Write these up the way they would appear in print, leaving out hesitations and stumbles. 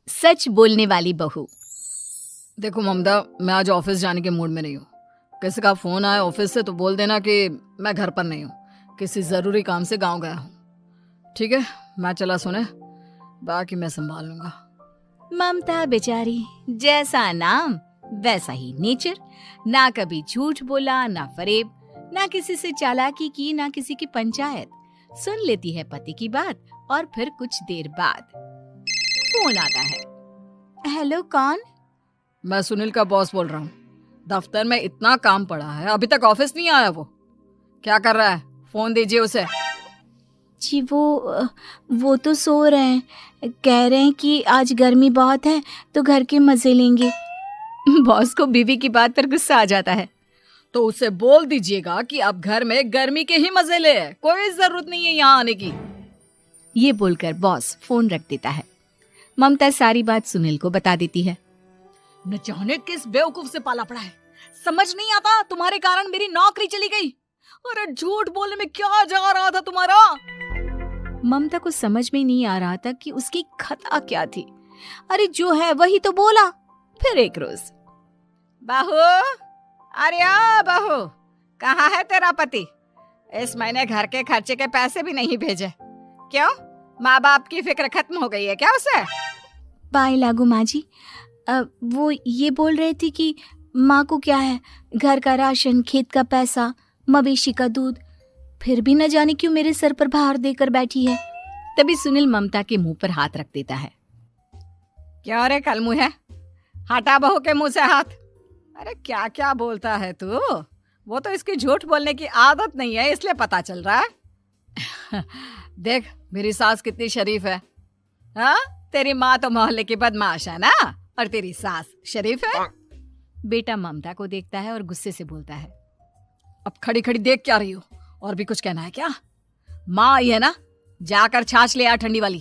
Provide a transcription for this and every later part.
सच बोलने वाली बहू। देखो ममता, मैं आज ऑफिस जाने के मूड में नहीं हूँ। किसी का फोन आया ऑफिस से तो बोल देना कि मैं घर पर नहीं हूँ, किसी जरूरी काम से गांव गया हूँ। ठीक है, मैं चला सोने, बाकी मैं संभाल लूंगा। ममता बेचारी, जैसा नाम वैसा ही नेचर। ना कभी झूठ बोला, ना फरेब, ना किसी से चालाकी की, ना किसी की पंचायत। सुन लेती है पति की बात और फिर कुछ देर बाद फोन आता है। हेलो, कौन? मैं सुनील का बॉस बोल रहा हूँ। दफ्तर में इतना काम पड़ा है, अभी तक ऑफिस नहीं आया। वो क्या कर रहा है? फोन दीजिए उसे। जी वो तो सो रहे हैं। कह रहे हैं कि आज गर्मी बहुत है तो घर के मजे लेंगे। बॉस को बीवी की बात पर गुस्सा आ जाता है। तो उसे बोल दीजिएगा कि अब घर में गर्मी के ही मजे ले, कोई जरूरत नहीं है यहाँ आने की। ये बोलकर बॉस फोन रख देता है। ममता सारी बात सुनील को बता देती है। न जाने किस बेवकूफ से पाला पड़ा है, समझ नहीं आता। तुम्हारे कारण मेरी नौकरी चली गई। अरे झूठ बोलने में क्या जा रहा था तुम्हारा? ममता को समझ में नहीं आ रहा था कि उसकी खता क्या थी। अरे जो है वही तो बोला। फिर एक रोज, बहू, अरे आ बहू, कहाँ है तेरा पति? इस महीने घर के खर्चे के पैसे भी नहीं भेजे। क्यों, माँ बाप की फिक्र खत्म हो गई है क्या उसे? पाए लागू माँ जी, वो ये बोल रहे थे कि माँ को क्या है, घर का राशन, खेत का पैसा, मवेशी का दूध, फिर भी न जाने क्यों मेरे सर पर भार देकर बैठी है। तभी सुनील ममता के मुंह पर हाथ रख देता है। क्यों रे कलमुँह है, हटा बहू के मुंह से हाथ। अरे क्या क्या बोलता है तू? वो तो इसकी झूठ बोलने की आदत नहीं है, इसलिए पता चल रहा है। देख मेरी सास कितनी शरीफ है। हाँ, तेरी माँ तो मोहल्ले की बदमाश है ना, और तेरी सास शरीफ है। बेटा ममता को देखता है और गुस्से से बोलता है। अब खड़ी खड़ी देख क्या रही हो? और भी कुछ कहना है क्या? माँ आई है ना, जाकर छाछ ले आ ठंडी वाली।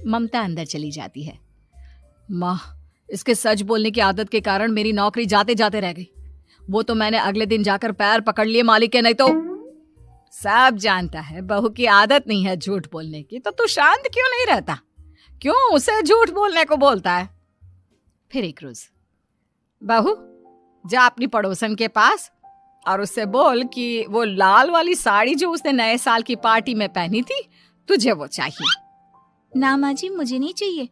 ममता अंदर चली जाती है। माँ, इसके सच बोलने की आदत के कारण मेरी नौकरी जाते जाते रह गई। वो तो मैंने अगले दिन जाकर पैर पकड़ लिए मालिक के, नहीं तो। सब जानता है बहू की आदत नहीं है झूठ बोलने की, तो तू शांत क्यों नहीं रहता? क्यों उसे झूठ बोलने को बोलता है? फिर एक रोज, बहू, जा अपनी पड़ोसन के पास और उससे बोल कि वो लाल वाली साड़ी जो उसने नए साल की पार्टी में पहनी थी, तुझे वो चाहिए। ना माँ जी, मुझे नहीं चाहिए।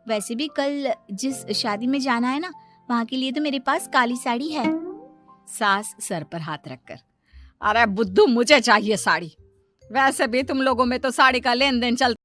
वैसे भी कल जिस शादी में जाना है ना, वहाँ के लिए तो मेरे पास काली साड़ी है। सास सर पर हाथ रखकर, अरे बुद्धू, मुझे चाहिए साड़ी। वैसे भी तुम लोगों में तो साड़ी का लेन देन चलता